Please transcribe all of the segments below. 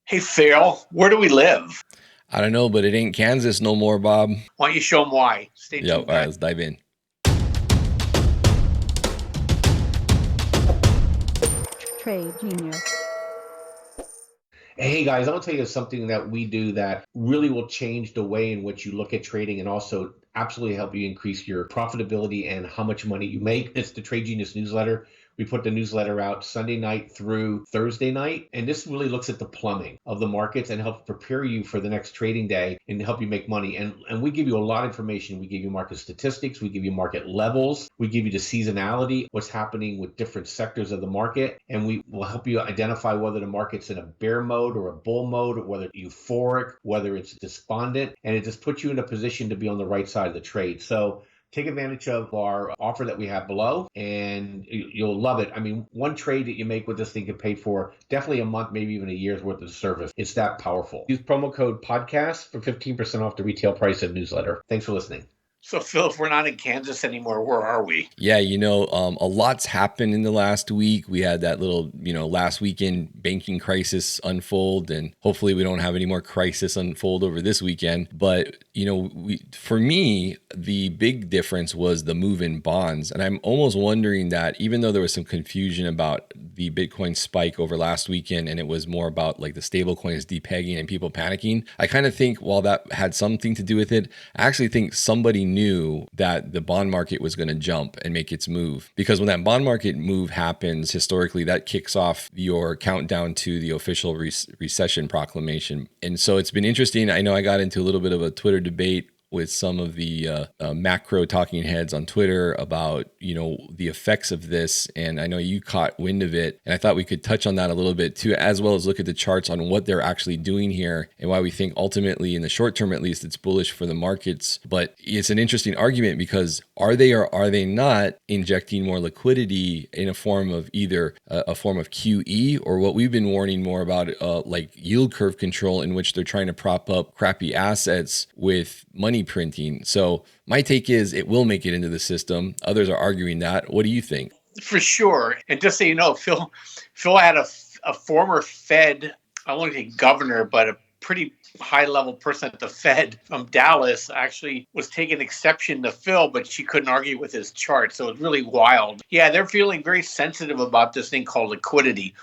Hey, Phil, where do we live? I don't know, but it ain't Kansas no more, Bob. Why don't you show them why? Stay Yep. All tuned, right, guys. let's dive in. Trade Genius. Hey guys, I want to tell you something that we do that really will change the way in which you look at trading and also absolutely help you increase your profitability and how much money you make. It's the Trade Genius newsletter. We put the newsletter out Sunday night through Thursday night, and this really looks at the plumbing of the markets and helps prepare you for the next trading day and help you make money. And we give you a lot of information. We give you market statistics, we give you market levels, we give you the seasonality, what's happening with different sectors of the market, and we will help you identify whether the market's in a bear mode or a bull mode, or whether it's euphoric, whether it's despondent, and it just puts you in a position to be on the right side of the trade. So take advantage of our offer that we have below, and you'll love it. I mean, one trade that you make with this thing can pay for definitely a month, maybe even a year's worth of service. It's that powerful. Use promo code podcast for 15% off the retail price of newsletter. Thanks for listening. So, Phil, if we're not in Kansas anymore, where are we? Yeah, a lot's happened in the last week. We had that little, last weekend banking crisis unfold, and hopefully we don't have any more crisis unfold over this weekend. But, for me, the big difference was the move in bonds. And I'm almost wondering that even though there was some confusion about the Bitcoin spike over last weekend, and it was more about like the stable coins depegging and people panicking, I kind of think while that had something to do with it, I actually think somebody knew that the bond market was going to jump and make its move, because when that bond market move happens historically, that kicks off your countdown to the official recession proclamation. And so it's been interesting. I know I got into a little bit of a Twitter debate with some of the macro talking heads on Twitter about, the effects of this. And I know you caught wind of it. And I thought we could touch on that a little bit too, as well as look at the charts on what they're actually doing here and why we think ultimately, in the short term at least, it's bullish for the markets. But it's an interesting argument, because are they or are they not injecting more liquidity in a form of either a form of QE, or what we've been warning more about, like yield curve control, in which they're trying to prop up crappy assets with money printing. So my take is it will make it into the system. Others are arguing that. What do you think? For sure. And just so you know, Phil had a former Fed, I won't say governor, but a pretty high level person at the Fed from Dallas actually was taking exception to Phil, but she couldn't argue with his chart. So it's really wild. Yeah, they're feeling very sensitive about this thing called liquidity.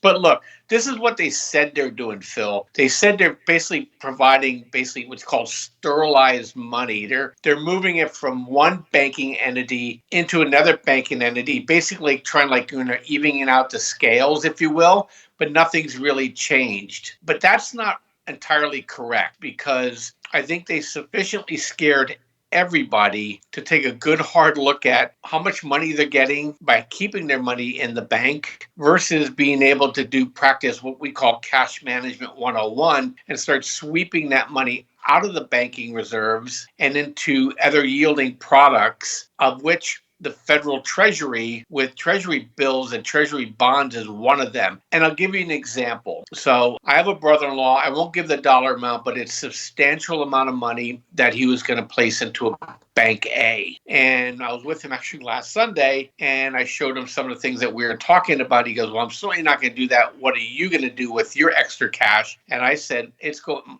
But look, this is what they said they're doing, Phil. They said they're basically providing what's called sterilized money. They're moving it from one banking entity into another banking entity, basically trying evening out the scales, if you will, but nothing's really changed. But that's not entirely correct, because I think they sufficiently scared everybody to take a good hard look at how much money they're getting by keeping their money in the bank versus being able to practice what we call cash management 101 and start sweeping that money out of the banking reserves and into other yielding products, of which the federal treasury with treasury bills and treasury bonds is one of them. And I'll give you an example. So I have a brother-in-law. I won't give the dollar amount, but it's a substantial amount of money that he was going to place into a Bank A. And I was with him actually last Sunday, and I showed him some of the things that we were talking about. He goes, well, I'm certainly not going to do that. What are you going to do with your extra cash? And I said,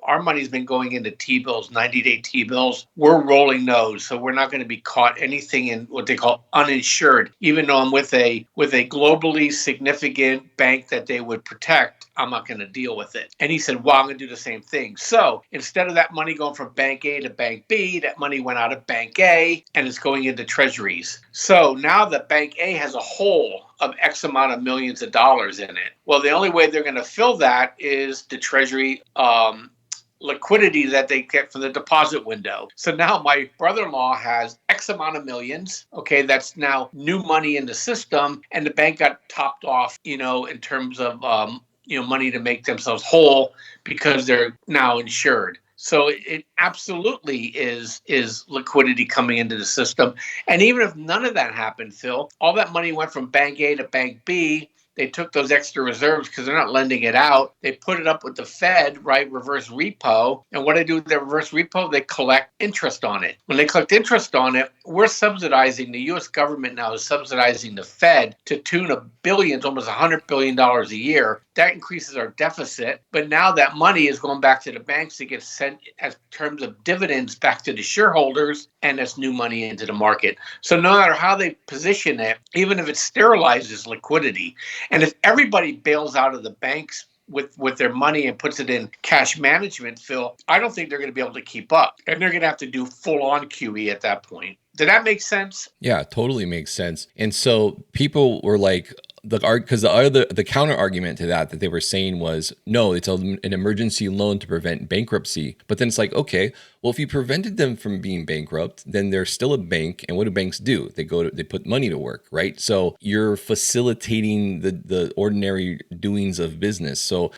our money's been going into T-bills, 90-day T-bills. We're rolling those, so we're not going to be caught anything in what they call uninsured. Even though I'm with a globally significant bank that they would protect, I'm not going to deal with it. And he said, well, I'm going to do the same thing. So instead of that money going from Bank A to Bank B, that money went out of Bank A and it's going into treasuries. So now the Bank A has a hole of X amount of millions of dollars in it. Well, the only way they're going to fill that is the treasury liquidity that they get from the deposit window. So now my brother-in-law has X amount of millions. Okay, that's now new money in the system, and the bank got topped off, in terms of money to make themselves whole because they're now insured. So it absolutely is liquidity coming into the system. And even if none of that happened, Phil, all that money went from Bank A to Bank B. They took those extra reserves because they're not lending it out. They put it up with the Fed, right? Reverse repo. And what they do with their reverse repo, they collect interest on it. When they collect interest on it, we're subsidizing, the U.S. government now is subsidizing the Fed to tune of billions, almost $100 billion a year. that increases our deficit. But now that money is going back to the banks to get sent as terms of dividends back to the shareholders, and that's new money into the market. So no matter how they position it, even if it sterilizes liquidity, and if everybody bails out of the banks with their money and puts it in cash management, Phil, I don't think they're going to be able to keep up. And they're going to have to do full-on QE at that point. Did that make sense? Yeah, totally makes sense. And so people were like, the counter argument to that they were saying was, no, it's an emergency loan to prevent bankruptcy. But then it's like, okay, well, if you prevented them from being bankrupt, then they're still a bank. And what do banks do? They put money to work, right? So you're facilitating the ordinary doings of business. So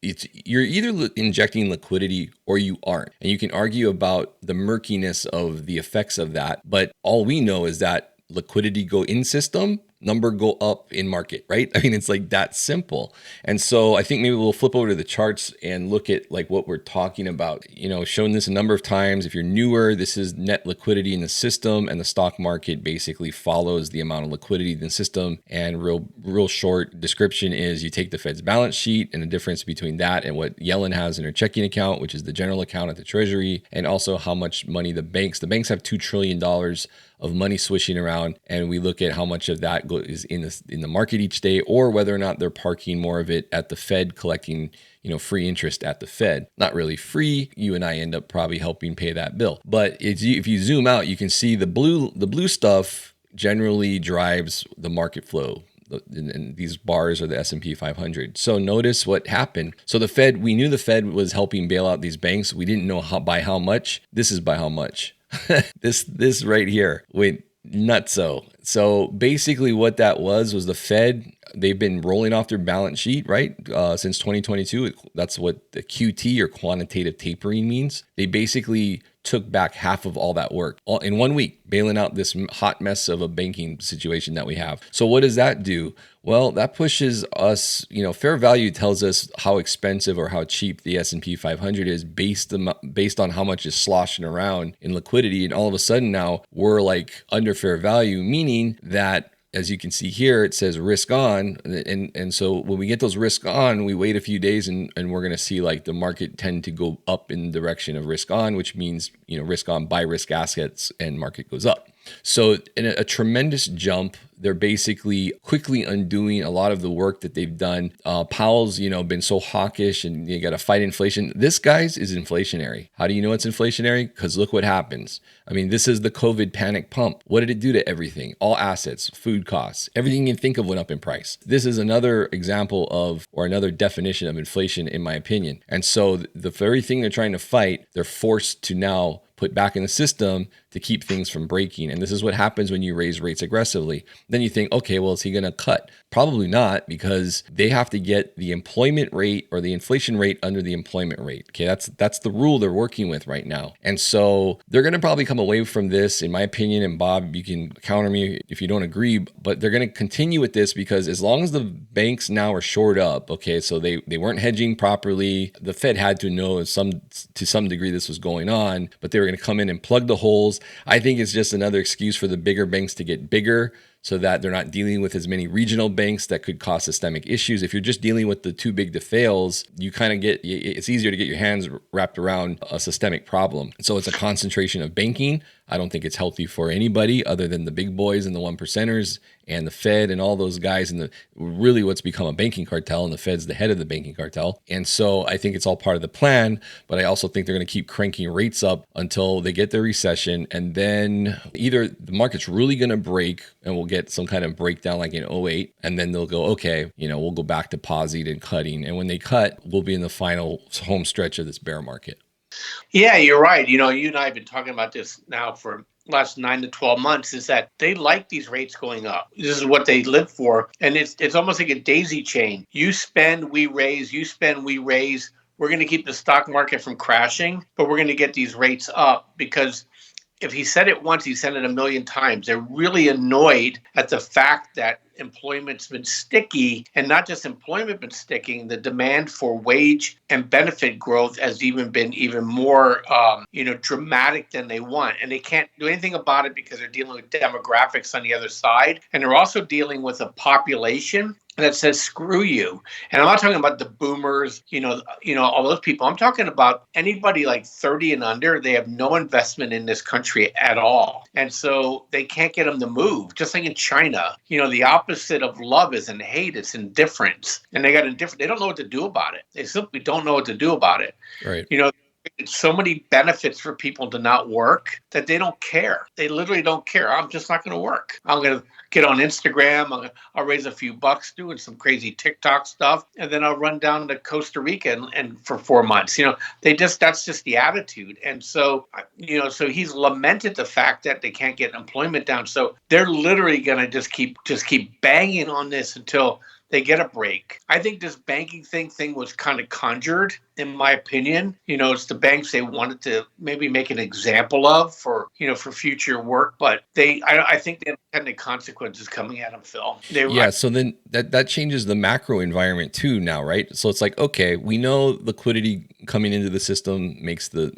you're either injecting liquidity or you aren't. And you can argue about the murkiness of the effects of that. But all we know is that liquidity go in system, number go up in market, right? I mean, it's like that simple. And so I think maybe we'll flip over to the charts and look at like what we're talking about. Shown this a number of times. If you're newer, this is net liquidity in the system, and the stock market basically follows the amount of liquidity in the system. And real short description is you take the Fed's balance sheet and the difference between that and what Yellen has in her checking account, which is the general account at the Treasury, and also how much money the banks have $2 trillion of money swishing around, and we look at how much of that is in the market each day, or whether or not they're parking more of it at the Fed, collecting free interest at the Fed. Not really free. You and I end up probably helping pay that bill. But if you zoom out, you can see the blue stuff generally drives the market flow. And these bars are the S&P 500. So notice what happened. So the Fed, we knew the Fed was helping bail out these banks. We didn't know by how much. This is by how much. This right here went nutso. So basically what that was the Fed, they've been rolling off their balance sheet, right? Since 2022. That's what the QT, or quantitative tapering, means. They basically took back half of all that work in 1 week, bailing out this hot mess of a banking situation that we have. So what does that do? Well, that pushes us, fair value tells us how expensive or how cheap the S&P 500 is based on how much is sloshing around in liquidity. And all of a sudden now we're like under fair value, meaning that, as you can see here, it says risk on. And so when we get those risk on, we wait a few days and we're going to see like the market tend to go up in the direction of risk on, which means, risk on, buy risk assets, and market goes up. So in a tremendous jump, they're basically quickly undoing a lot of the work that they've done. Powell's, been so hawkish, and you got to fight inflation. This, guys, is inflationary. How do you know it's inflationary? Because look what happens. I mean, this is the COVID panic pump. What did it do to everything? All assets, food costs, everything you can think of went up in price. This is another example of, or another definition of inflation, in my opinion. And so the very thing they're trying to fight, they're forced to now put back in the system to keep things from breaking. And this is what happens when you raise rates aggressively. Then you think, okay, well, is he going to cut? Probably not, because they have to get the employment rate or the inflation rate under the employment rate. Okay, that's the rule they're working with right now. And so they're going to probably come away from this, in my opinion, and Bob, you can counter me if you don't agree, but they're going to continue with this because as long as the banks now are shored up, okay, so they weren't hedging properly. The Fed had to know to some degree this was going on, but they were going to come in and plug the holes. I think it's just another excuse for the bigger banks to get bigger, so that they're not dealing with as many regional banks that could cause systemic issues. If you're just dealing with the too big to fails, you kind of it's easier to get your hands wrapped around a systemic problem. So it's a concentration of banking. I don't think it's healthy for anybody other than the big boys and the 1%ers and the Fed and all those guys, and really what's become a banking cartel, and the Fed's the head of the banking cartel. And so I think it's all part of the plan, but I also think they're going to keep cranking rates up until they get their recession, and then either the market's really going to break and we'll get some kind of breakdown like in 08, and then they'll go, okay, we'll go back to pausing and cutting. And when they cut, we'll be in the final home stretch of this bear market. Yeah, you're right. You and I have been talking about this now for last 9 to 12 months, is that they like these rates going up. This is what they live for. And it's almost like a daisy chain. You spend, we raise, you spend, we raise. We're going to keep the stock market from crashing, but we're going to get these rates up, because if he said it once, he said it a million times. They're really annoyed at the fact that employment's been sticky, and not just employment been sticking, the demand for wage and benefit growth has been even more, dramatic than they want. And they can't do anything about it because they're dealing with demographics on the other side. And they're also dealing with a population that says screw you. And I'm not talking about the boomers, all those people. I'm talking about anybody like 30 and under. They have no investment in this country at all. And so they can't get them to move. Just like in China, the opposite of love isn't hate, it's indifference. And they don't know what to do about it. They simply don't know what to do about it. Right. It's so many benefits for people to not work that they don't care. They literally don't care. I'm just not going to work. I'm going to get on Instagram. I'll raise a few bucks doing some crazy TikTok stuff. And then I'll run down to Costa Rica and for 4 months, that's just the attitude. And so, so he's lamented the fact that they can't get employment down. So they're literally going to just keep banging on this until they get a break. I think this banking thing was kind of conjured, in my opinion. It's the banks they wanted to maybe make an example of for future work, but I think they have intended consequences coming at them, Phil. So then that changes the macro environment too now, right? So it's like, okay, we know liquidity coming into the system makes the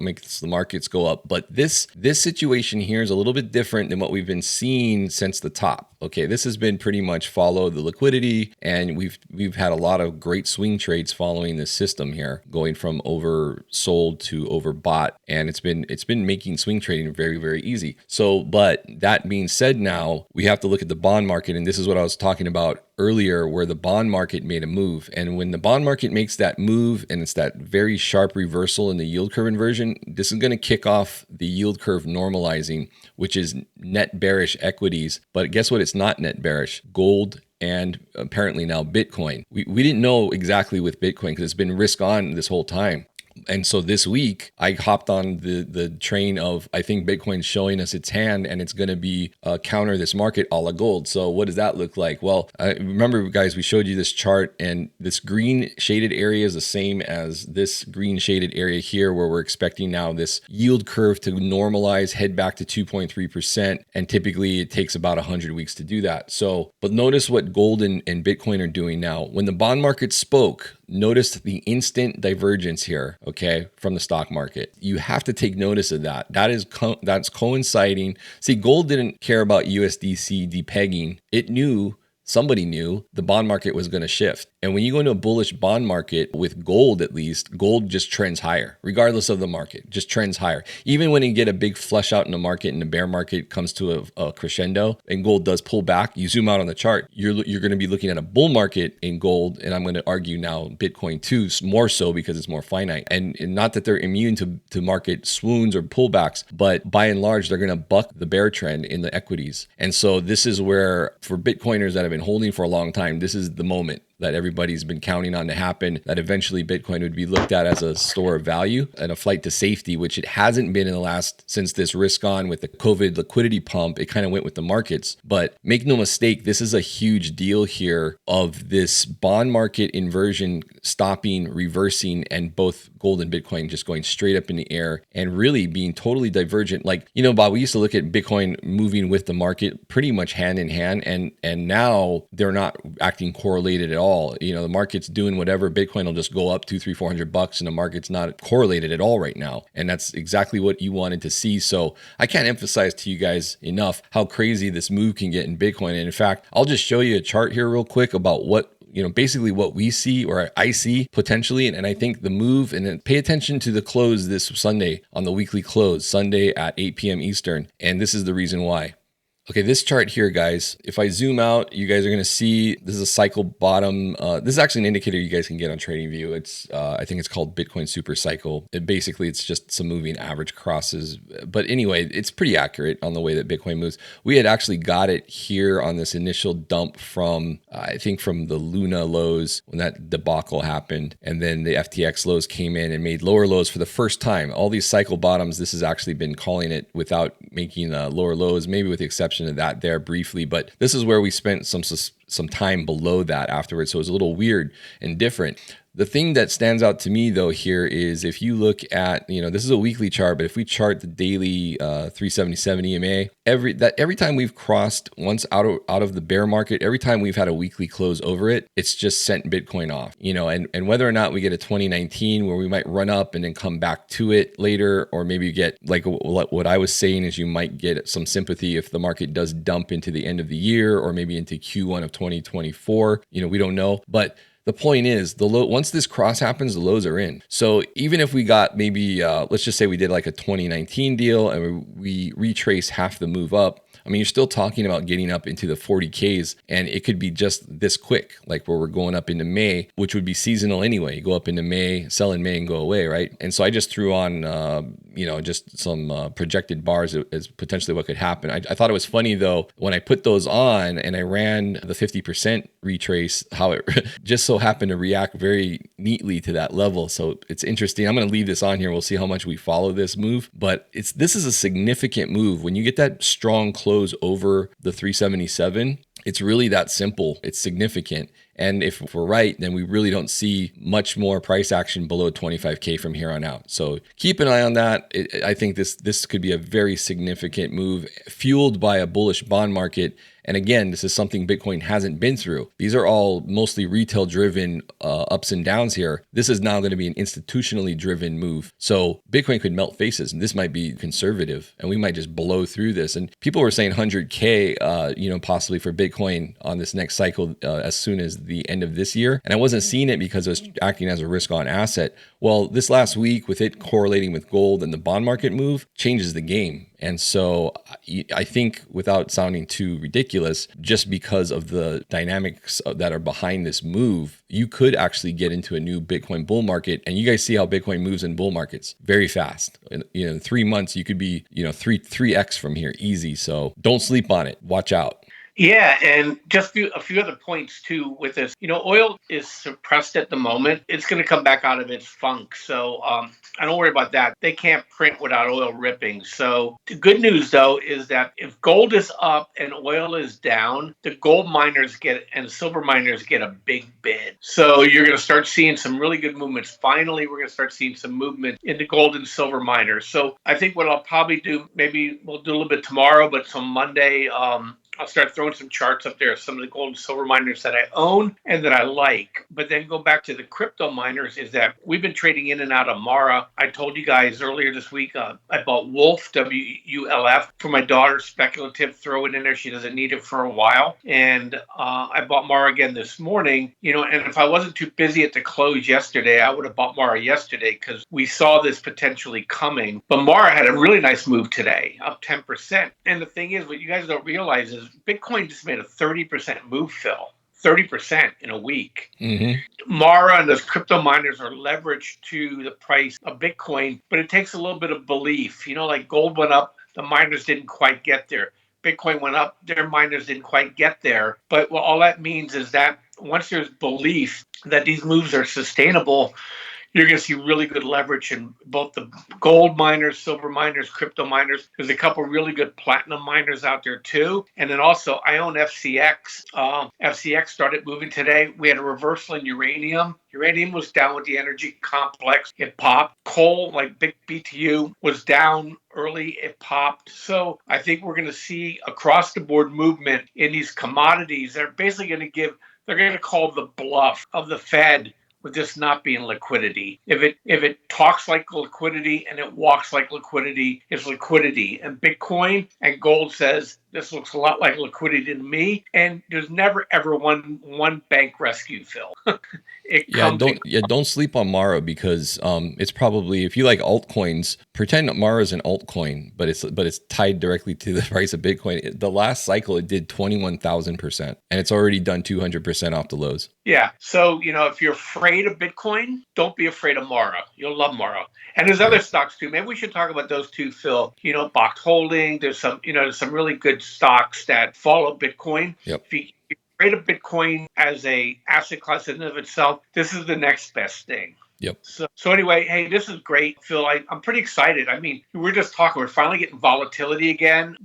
markets go up, but this situation here is a little bit different than what we've been seeing since the top. Okay, this has been pretty much follow the liquidity, and we've had a lot of great swing trades following this system here, going from oversold to overbought, and it's been making swing trading very, very easy. So, but that being said, now we have to look at the bond market, and this is what I was talking about earlier, where the bond market made a move. And when the bond market makes that move, and it's that very sharp reversal in the yield curve inversion, this is going to kick off the yield curve normalizing, which is net bearish equities. But guess what? It's not net bearish. Gold and apparently now Bitcoin. We didn't know exactly with Bitcoin because it's been risk on this whole time. And so this week I hopped on the train of, I think Bitcoin's showing us its hand and it's going to be counter this market a la gold. So what does that look like? Well, remember guys, we showed you this chart, and this green shaded area is the same as this green shaded area here, where we're expecting now this yield curve to normalize, head back to 2.3%. And typically it takes about 100 weeks to do that. So, but notice what gold and Bitcoin are doing now. When the bond market spoke, notice the instant divergence here, okay, from the stock market. You have to take notice of that. That's coinciding. See, gold didn't care about USDC depegging. Somebody knew the bond market was going to shift. And when you go into a bullish bond market with gold, at least, gold just trends higher, regardless of the market, just trends higher. Even when you get a big flush out in the market and the bear market comes to a crescendo and gold does pull back, you zoom out on the chart, you're going to be looking at a bull market in gold. And I'm going to argue now Bitcoin too, more so because it's more finite. And not that they're immune to market swoons or pullbacks, but by and large, they're going to buck the bear trend in the equities. And so this is where, for Bitcoiners that have been holding for a long time, this is the moment that everybody's been counting on to happen, that eventually Bitcoin would be looked at as a store of value and a flight to safety, which it hasn't been in the last, since this risk on with the COVID liquidity pump. It kind of went with the markets. But make no mistake, this is a huge deal here of this bond market inversion stopping, reversing, and both gold and Bitcoin just going straight up in the air and really being totally divergent. Like, Bob, we used to look at Bitcoin moving with the market pretty much hand in hand, and now they're not acting correlated at all. The market's doing whatever. Bitcoin will just go up $200-$400 and the market's not correlated at all right now. And that's exactly what you wanted to see. So I can't emphasize to you guys enough how crazy this move can get in Bitcoin. And in fact, I'll just show you a chart here real quick about what basically what we see, or I see potentially. And I think the move, and then pay attention to the close this Sunday, on the weekly close, Sunday at 8 p.m. Eastern. And this is the reason why. Okay, this chart here, guys, if I zoom out, you guys are going to see this is a cycle bottom. This is actually an indicator you guys can get on TradingView. It's I think it's called Bitcoin Super Cycle. It's just some moving average crosses. But anyway, it's pretty accurate on the way that Bitcoin moves. We had actually got it here on this initial dump from, I think from the Luna lows when that debacle happened. And then the FTX lows came in and made lower lows for the first time. All these cycle bottoms, this has actually been calling it without making lower lows, maybe with the exception of that there briefly, but this is where we spent some time below that afterwards. So it was a little weird and different. The thing that stands out to me though here is if you look at, this is a weekly chart, but if we chart the daily 377 EMA, every time we've crossed once out of the bear market, every time we've had a weekly close over it, it's just sent Bitcoin off. And whether or not we get a 2019 where we might run up and then come back to it later, or maybe you get like what I was saying is you might get some sympathy if the market does dump into the end of the year or maybe into Q1 of 2024. We don't know, but the point is once this cross happens, the lows are in. So even if we got maybe, let's just say we did like a 2019 deal and we retrace half the move up, I mean, you're still talking about getting up into the 40Ks, and it could be just this quick, like where we're going up into May, which would be seasonal anyway. You go up into May, sell in May and go away, right? And so I just threw on, just some projected bars as potentially what could happen. I thought it was funny though, when I put those on and I ran the 50% retrace, how it just so happened to react very neatly to that level. So it's interesting. I'm going to leave this on here. We'll see how much we follow this move, but this is a significant move. When you get that strong close over the 377, it's really that simple. It's significant. And if we're right, then we really don't see much more price action below 25K from here on out. So keep an eye on that. I think this could be a very significant move fueled by a bullish bond market. And again, this is something Bitcoin hasn't been through. These are all mostly retail driven ups and downs here. This is now going to be an institutionally driven move. So Bitcoin could melt faces, and this might be conservative, and we might just blow through this. And people were saying 100K, possibly for Bitcoin on this next cycle as soon as the end of this year. And I wasn't seeing it because it was acting as a risk on asset. Well, this last week with it correlating with gold and the bond market move changes the game. And so I think, without sounding too ridiculous, just because of the dynamics that are behind this move, you could actually get into a new Bitcoin bull market. And you guys see how Bitcoin moves in bull markets very fast. In 3 months, you could be 3x from here easy. So don't sleep on it. Watch out. Yeah, and just a few other points too with this. Oil is suppressed at the moment. It's going to come back out of its funk. So I don't worry about that. They can't print without oil ripping. So the good news, though, is that if gold is up and oil is down, the gold miners and silver miners get a big bid. So you're going to start seeing some really good movements. Finally, we're going to start seeing some movement in the gold and silver miners. So I think what I'll probably do, maybe we'll do a little bit tomorrow, but some Monday, I'll start throwing some charts up there of some of the gold and silver miners that I own and that I like. But then go back to the crypto miners, is that we've been trading in and out of Mara. I told you guys earlier this week, I bought Wolf, WULF, for my daughter, speculative, throw it in there. She doesn't need it for a while. And I bought Mara again this morning, and if I wasn't too busy at the close yesterday, I would have bought Mara yesterday because we saw this potentially coming. But Mara had a really nice move today, up 10%. And the thing is, what you guys don't realize is Bitcoin just made a 30% move, Phil. 30% in a week. Mm-hmm. Mara and those crypto miners are leveraged to the price of Bitcoin, but it takes a little bit of belief. Like gold went up, the miners didn't quite get there. Bitcoin went up, their miners didn't quite get there. But all that means is that once there's belief that these moves are sustainable, you're going to see really good leverage in both the gold miners, silver miners, crypto miners. There's a couple really good platinum miners out there too. And then also I own FCX. FCX started moving today. We had a reversal in uranium. Uranium was down with the energy complex. It popped. Coal, like big BTU, was down early. It popped. So I think we're going to see across the board movement in these commodities that are basically going to they're going to call the bluff of the Fed with this not being liquidity. If it talks like liquidity and it walks like liquidity, it's liquidity. And Bitcoin and gold says this looks a lot like liquidity to me. And there's never ever one bank rescue, Phil. Don't sleep on Mara because it's probably, if you like altcoins, pretend that Mara is an altcoin, but it's tied directly to the price of Bitcoin. The last cycle it did 21,000%, and it's already done 200% off the lows. Yeah. So if you're afraid of Bitcoin, don't be afraid of Mara. You'll love Mara. And there's other stocks too. Maybe we should talk about those too, Phil. Box Holding. There's some really good stocks that follow Bitcoin. Yep. If you're afraid of Bitcoin as a asset class in and of itself, this is the next best thing. Yep. So anyway, hey, this is great, Phil. I'm pretty excited. I mean, we're just talking. We're finally getting volatility again.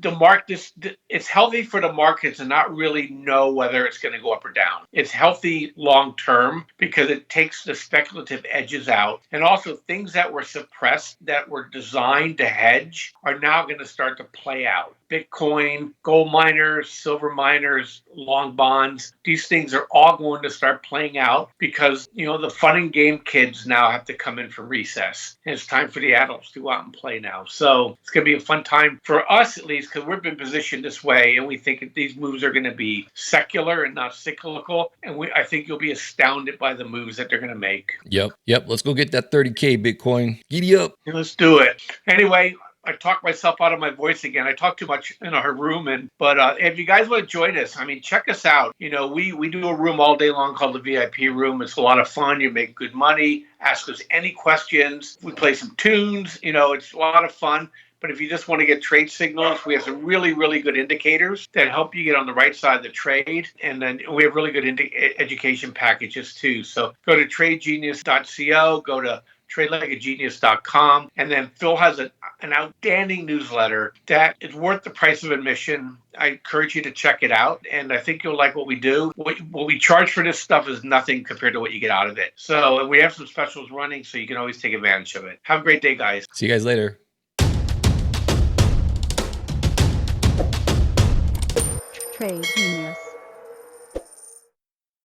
It's healthy for the market to not really know whether it's going to go up or down. It's healthy long term because it takes the speculative edges out, and also things that were suppressed that were designed to hedge are now going to start to play out. Bitcoin, gold miners, silver miners, long bonds, these things are all going to start playing out because, the fun and game kids now have to come in for recess. And it's time for the adults to go out and play now. So it's going to be a fun time for us, at least, because we've been positioned this way. And we think that these moves are going to be secular and not cyclical. And I think you'll be astounded by the moves that they're going to make. Yep. Let's go get that 30K Bitcoin. Giddy up. Let's do it. Anyway, I talked myself out of my voice again. I talk too much in our room, but if you guys want to join us, check us out. We do a room all day long called the VIP room. It's a lot of fun. You make good money. Ask us any questions. We play some tunes. It's a lot of fun. But if you just want to get trade signals, we have some really, really good indicators that help you get on the right side of the trade. And then we have really good education packages too. So go to tradegenius.co, go to tradelikeagenius.com. And then Phil has an outstanding newsletter that is worth the price of admission. I encourage you to check it out. And I think you'll like what we do. What we charge for this stuff is nothing compared to what you get out of it. So we have some specials running, so you can always take advantage of it. Have a great day, guys. See you guys later. Trade Genius.